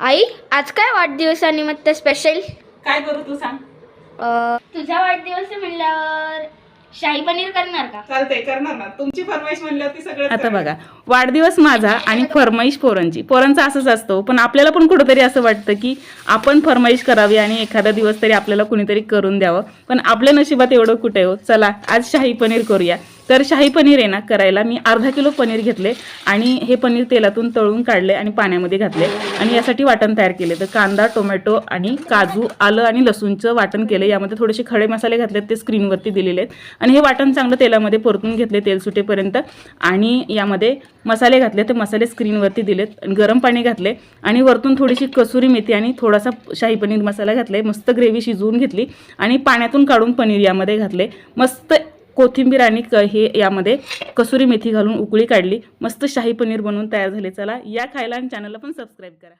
आई आज काय वाढदिवसानिमित्त स्पेशल काय करू तू सांग. तुझा वाढदिवस म्हणल्यावर शाही पनीर करणार का? चालतंय, करणार ना. तुमची फरमाईश म्हणल्यावर ती सगळं. आता बघा, वाढदिवस माझा आणि फरमाईश पोरांचं असंच असतं. पण आपल्याला पण कुठंतरी असं वाटतं की आपण फरमाईश करावी आणि एखादा दिवस तरी आपल्याला कुणीतरी करून द्यावं. पण आपल्या नशिबात एवढं कुठे हो. चला आज शाही पनीर करूया. तर शाही पनीर आहे ना करायला मी अर्धा किलो पनीर घेतले आणि हे पनीर तेलातून तळून काढले आणि पाण्यामध्ये घातले आणि यासाठी वाटण तयार केले. तर कांदा, टोमॅटो आणि काजू, आलं आणि लसूणचं वाटण केले. यामध्ये थोडेसे खडे मसाले घातलेत, ते स्क्रीनवरती दिलेले आहेत. आणि हे वाटण चांगलं तेलामध्ये परतून घेतले तेल सुटेपर्यंत आणि यामध्ये मसाले घातले. ते मसाले स्क्रीनवरती दिलेत. गरम पाणी घातले आणि वरतून थोडीशी कसुरी मेथी आणि थोडासा शाही पनीर मसाला घातले. मस्त ग्रेव्ही शिजवून घेतली आणि पाण्यातून काढून पनीर यामध्ये घातले. मस्त कोथिंबीर आणि हे यामध्ये कसुरी मेथी घालून उकळी काढली. मस्त शाही पनीर बनवून तयार झाले. चला या खायला आणि चॅनलला पण सबस्क्राईब करा.